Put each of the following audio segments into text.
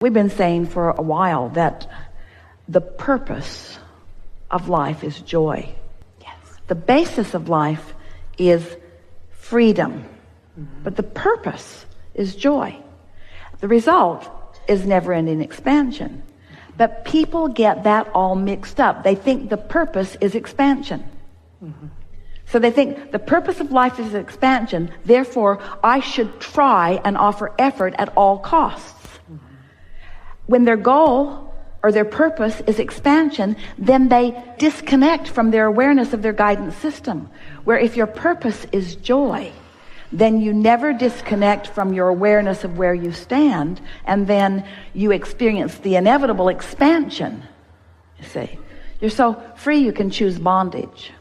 We've been saying for a while that the purpose of life is joy. Yes. The basis of life is freedom. But the purpose is joy. The result is never-ending expansion. But people get that all mixed up. They think the purpose is expansion. So they think the purpose of life is expansion, therefore I should try and offer effort at all costs. When their goal or their purpose is expansion, then they disconnect from their awareness of their guidance system. Where if your purpose is joy, then you never disconnect from your awareness of where you stand, and then you experience the inevitable expansion. You see, you're so free you can choose bondage.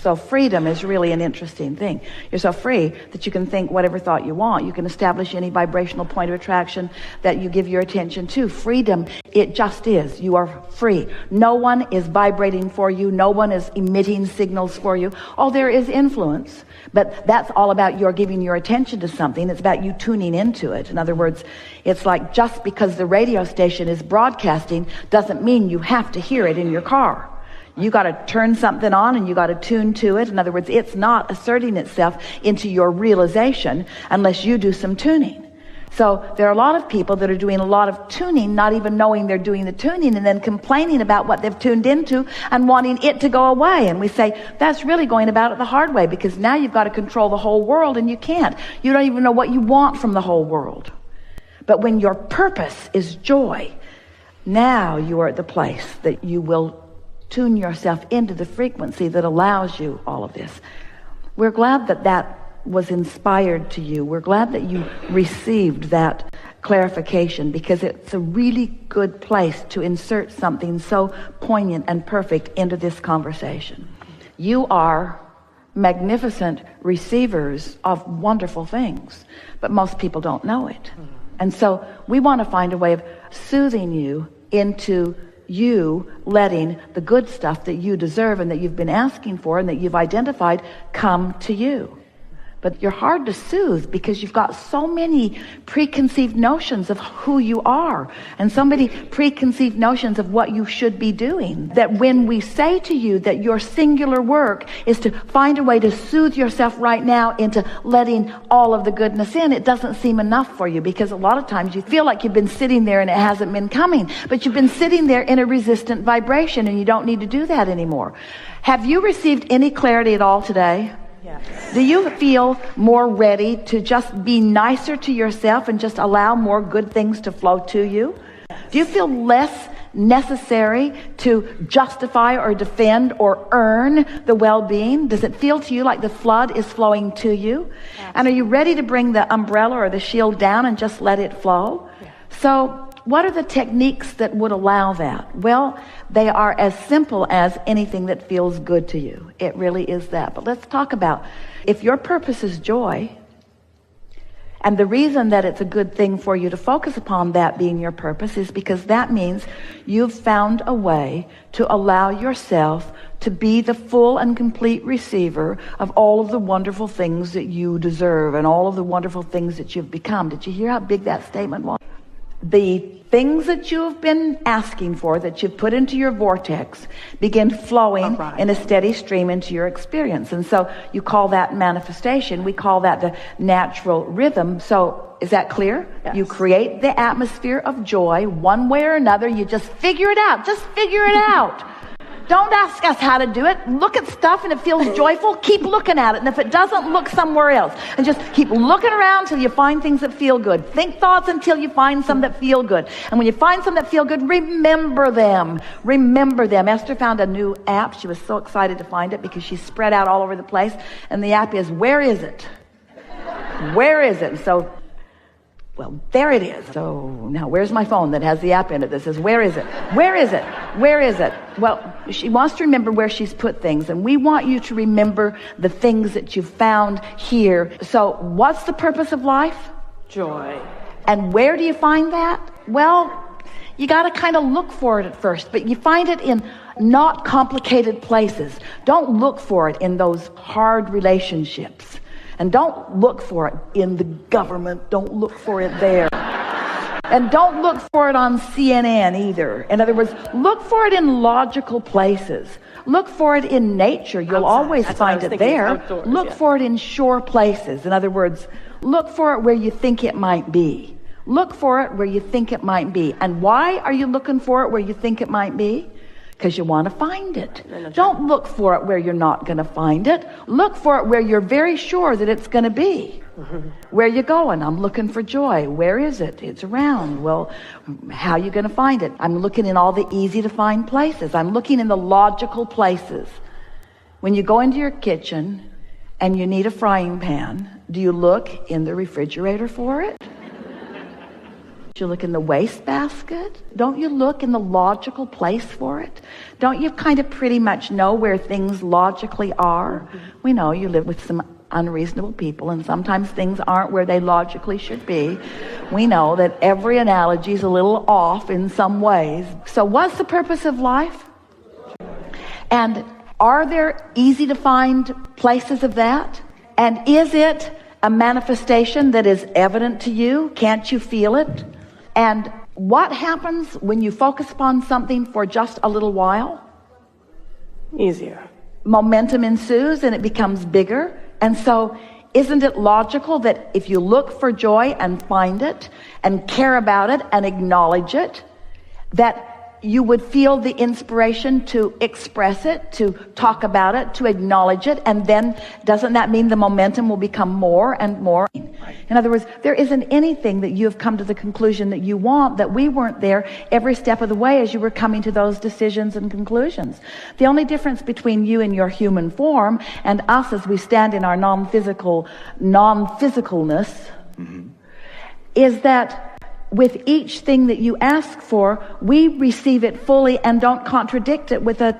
So freedom is really an interesting thing. You're so free that you can think whatever thought you want. You can establish any vibrational point of attraction that you give your attention to. Freedom, it just is. You are free. No one is vibrating for you. No one is emitting signals for you. Oh, there is influence, but that's all about your giving your attention to something. It's about you tuning into it. In other words, it's like just because the radio station is broadcasting doesn't mean you have to hear it in your car. You got to turn something on and you got to tune to it. In other words, it's not asserting itself into your realization unless you do some tuning. So there are a lot of people that are doing a lot of tuning, not even knowing they're doing the tuning, and then complaining about what they've tuned into and wanting it to go away. And we say, that's really going about it the hard way, because now you've got to control the whole world, and you can't. You don't even know what you want from the whole world. But when your purpose is joy, now you are at the place that you will tune yourself into the frequency that allows you all of this. We're glad that that was inspired to you. We're glad that you received that clarification, because it's a really good place to insert something so poignant and perfect into this conversation. You are magnificent receivers of wonderful things, but most people don't know it. And so we want to find a way of soothing you into you letting the good stuff that you deserve and that you've been asking for and that you've identified come to you. But you're hard to soothe because you've got so many preconceived notions of who you are and so many preconceived notions of what you should be doing, that when we say to you that your singular work is to find a way to soothe yourself right now into letting all of the goodness in, it doesn't seem enough for you, because a lot of times you feel like you've been sitting there and it hasn't been coming, but you've been sitting there in a resistant vibration and you don't need to do that anymore. Have you received any clarity at all today? Yes. Do you feel more ready to just be nicer to yourself and just allow more good things to flow to you? Yes. Do you feel less necessary to justify or defend or earn the well-being? Does it feel to you like the flood is flowing to you? Yes. And are you ready to bring the umbrella or the shield down and just let it flow? Yes. So what are the techniques that would allow that? Well, they are as simple as anything that feels good to you. It really is that. But let's talk about, if your purpose is joy, and the reason that it's a good thing for you to focus upon that being your purpose is because that means you've found a way to allow yourself to be the full and complete receiver of all of the wonderful things that you deserve and all of the wonderful things that you've become. Did you hear how big that statement was? The things that you have been asking for, that you've put into your vortex, begin flowing in a steady stream into your experience. And so you call that manifestation. We call that the natural rhythm. So is that clear? Yes. You create the atmosphere of joy one way or another. You just figure it out. Just figure it out. Don't ask us how to do it. Look at stuff and it feels joyful. Keep looking at it. And if it doesn't, look somewhere else. And just keep looking around until you find things that feel good. Think thoughts until you find some that feel good. And when you find some that feel good, remember them. Remember them. Esther found a new app. She was so excited to find it because she's spread out all over the place. And the app is, where is it? Where is it? So, well, there it is. So now where's my phone that has the app in it that says, where is it? Where is it? Where is it? Well, she wants to remember where she's put things, and we want you to remember the things that you found here. So what's the purpose of life? Joy. And where do you find that? Well, you got to kind of look for it at first, but you find it in not complicated places. Don't look for it in those hard relationships. And don't look for it in the government. Don't look for it there. And don't look for it on CNN either. In other words, look for it in logical places. Look for it in nature. You'll always find it there. Outdoors, look for it in sure places. In other words, look for it where you think it might be. Look for it where you think it might be. And why are you looking for it where you think it might be? Because you want to find it. Don't look for it where you're not going to find it. Look for it where you're very sure that it's going to be. Where you going? I'm looking for joy. Where is it? It's around. Well, how are you going to find it? I'm looking in all the easy to find places. I'm looking in the logical places. When you go into your kitchen and you need a frying pan, do you look in the refrigerator for it? Do you look in the wastebasket? Don't you look in the logical place for it? Don't you kind of pretty much know where things logically are? We know you live with some unreasonable people, and sometimes things aren't where they logically should be. We know that every analogy is a little off in some ways. So what's the purpose of life? And are there easy to find places of that? And is it a manifestation that is evident to you? Can't you feel it? And what happens when you focus upon something for just a little while? Easier. Momentum ensues and it becomes bigger. And so isn't it logical that if you look for joy and find it and care about it and acknowledge it, that you would feel the inspiration to express it, to talk about it, to acknowledge it, and then doesn't that mean the momentum will become more and more? In other words, there isn't anything that you have come to the conclusion that you want that we weren't there every step of the way as you were coming to those decisions and conclusions. The only difference between you and your human form and us as we stand in our non-physicalness is that with each thing that you ask for, we receive it fully and don't contradict it with a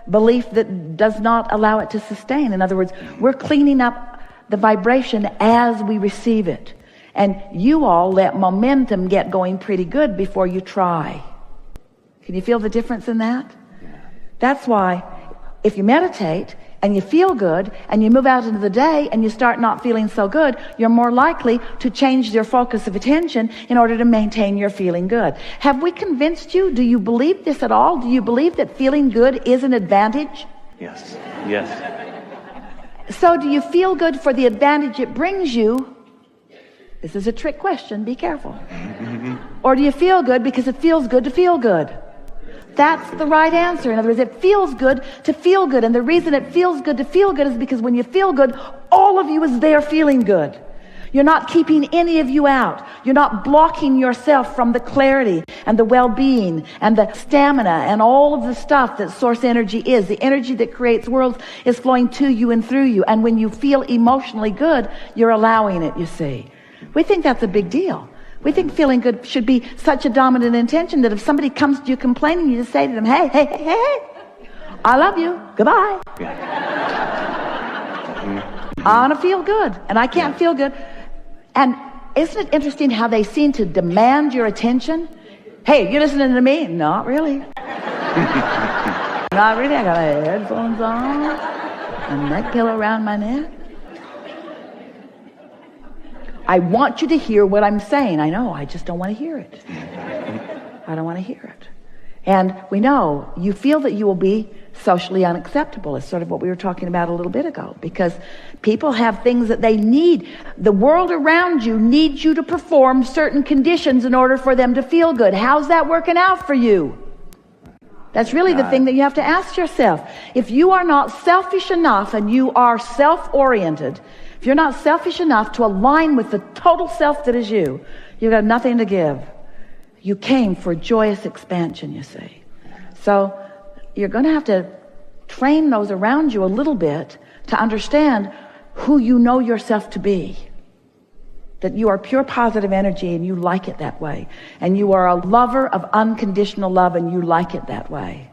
belief that does not allow it to sustain. In other words, we're cleaning up the vibration as we receive it. And you all let momentum get going pretty good before you try. Can you feel the difference in that? That's why if you meditate and you feel good and you move out into the day and you start not feeling so good, you're more likely to change your focus of attention in order to maintain your feeling good. Have we convinced you? Do you believe this at all? Do you believe that feeling good is an advantage? Yes. Yes. So do you feel good for the advantage it brings you? This is a trick question. Be careful. Or do you feel good because it feels good to feel good? That's the right answer. In other words, it feels good to feel good. And the reason it feels good to feel good is because when you feel good, all of you is there feeling good. You're not keeping any of you out. You're not blocking yourself from the clarity and the well-being and the stamina and all of the stuff that source energy is. The energy that creates worlds is flowing to you and through you. And when you feel emotionally good, you're allowing it, you see. We think that's a big deal. We think feeling good should be such a dominant intention that if somebody comes to you complaining, you just say to them, hey, hey, hey, hey, I love you. Goodbye. I want to feel good, and I can't feel good. And isn't it interesting how they seem to demand your attention? Hey, you listening to me? Not really. Not really. I got my headphones on, a neck pillow around my neck. I want you to hear what I'm saying. I know, I just don't want to hear it. I don't want to hear it. And we know you feel that you will be socially unacceptable. It's sort of what we were talking about a little bit ago, because people have things that they need. The world around you needs you to perform certain conditions in order for them to feel good. How's that working out for you? That's really the thing that you have to ask yourself. If you are not selfish enough and you are self-oriented, if you're not selfish enough to align with the total self that is you, you've got nothing to give. You came for joyous expansion, you see. So you're going to have to train those around you a little bit to understand who you know yourself to be. That you are pure positive energy and you like it that way. And you are a lover of unconditional love and you like it that way.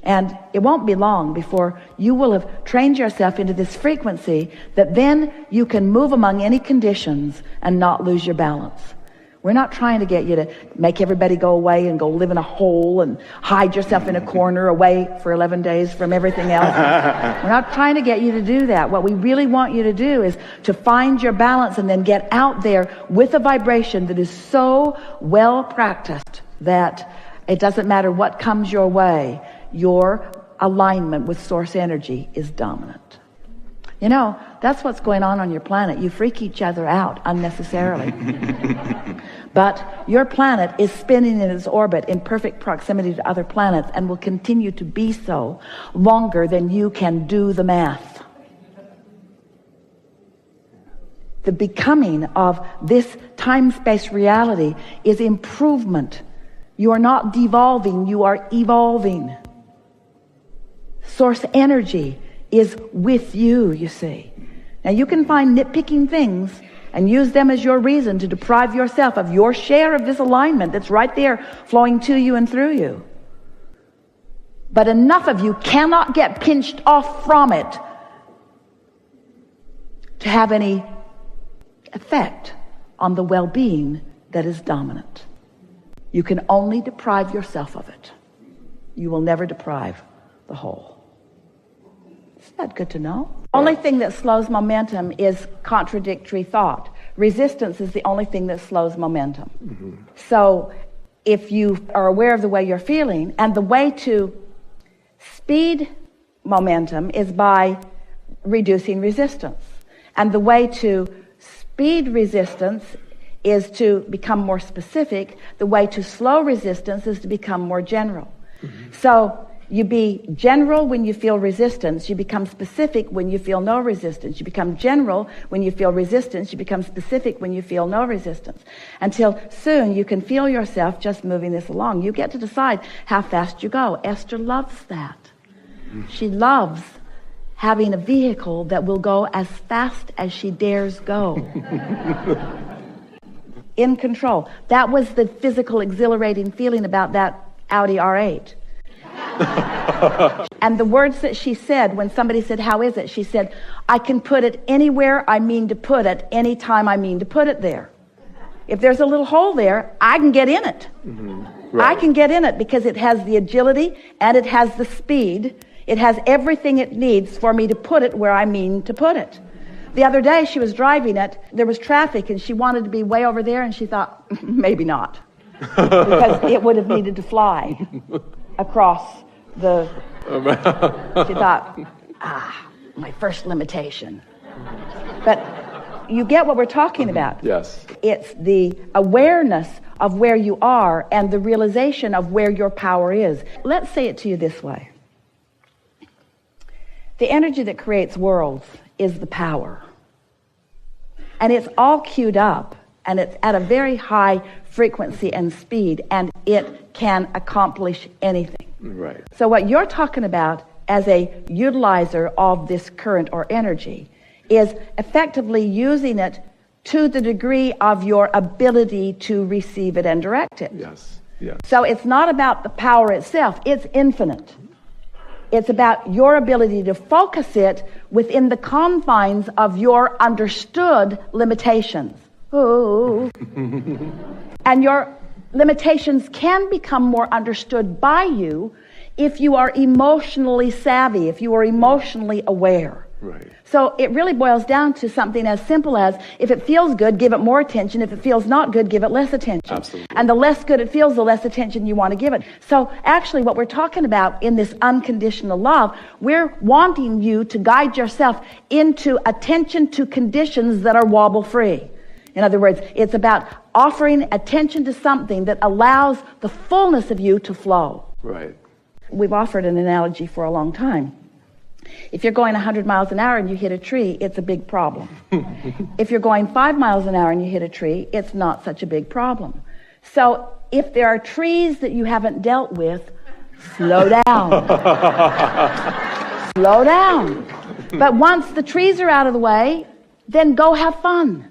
And it won't be long before you will have trained yourself into this frequency that then you can move among any conditions and not lose your balance. We're not trying to get you to make everybody go away and go live in a hole and hide yourself in a corner away for 11 days from everything else. We're not trying to get you to do that. What we really want you to do is to find your balance and then get out there with a vibration that is so well practiced that it doesn't matter what comes your way, your alignment with source energy is dominant. You know, that's what's going on your planet. You freak each other out unnecessarily. But your planet is spinning in its orbit in perfect proximity to other planets and will continue to be so longer than you can do the math. The becoming of this time-space reality is improvement. You are not devolving, you are evolving. Source energy is with you, you see. Now you can find nitpicking things and use them as your reason to deprive yourself of your share of this alignment that's right there flowing to you and through you. But enough of you cannot get pinched off from it to have any effect on the well-being that is dominant. You can only deprive yourself of it. You will never deprive the whole. Isn't that good to know? Only thing that slows momentum is contradictory thought. Resistance is the only thing that slows momentum. Mm-hmm. So if you are aware of the way you're feeling, and the way to speed momentum is by reducing resistance. And the way to speed resistance is to become more specific. The way to slow resistance is to become more general. Mm-hmm. So you be general when you feel resistance. You become specific when you feel no resistance. You become general when you feel resistance. You become specific when you feel no resistance. Until soon you can feel yourself just moving this along. You get to decide how fast you go. Esther loves that. She loves having a vehicle that will go as fast as she dares go. In control. That was the physical exhilarating feeling about that Audi R8. And the words that she said when somebody said, how is it? She said, I can put it anywhere I mean to put it, anytime I mean to put it there. If there's a little hole there, I can get in it. Mm-hmm. Right. I can get in it because it has the agility and it has the speed. It has everything it needs for me to put it where I mean to put it. The other day she was driving it, there was traffic and she wanted to be way over there and she thought, maybe not. Because it would have needed to fly across the... She thought, my first limitation. But you get what we're talking about. Yes. It's the awareness of where you are and the realization of where your power is. Let's say it to you this way. The energy that creates worlds is the power. And it's all queued up, and it's at a very high frequency and speed, and it can accomplish anything. Right. So what you're talking about as a utilizer of this current or energy is effectively using it to the degree of your ability to receive it and direct it. Yes. Yes. So it's not about the power itself, it's infinite. It's about your ability to focus it within the confines of your understood limitations. Ooh. And your limitations can become more understood by you if you are emotionally savvy, if you are emotionally aware. Right. So it really boils down to something as simple as, if it feels good, give it more attention. If it feels not good, give it less attention. Absolutely. And the less good it feels, the less attention you want to give it. So actually what we're talking about in this unconditional love, we're wanting you to guide yourself into attention to conditions that are wobble-free. In other words, it's about offering attention to something that allows the fullness of you to flow. Right. We've offered an analogy for a long time. If you're going 100 miles an hour and you hit a tree, it's a big problem. If you're going 5 miles an hour and you hit a tree, it's not such a big problem. So if there are trees that you haven't dealt with, slow down. Slow down. But once the trees are out of the way, then go have fun.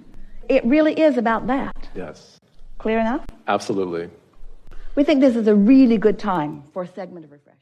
It really is about that. Yes. Clear enough? Absolutely. We think this is a really good time for a segment of refreshment.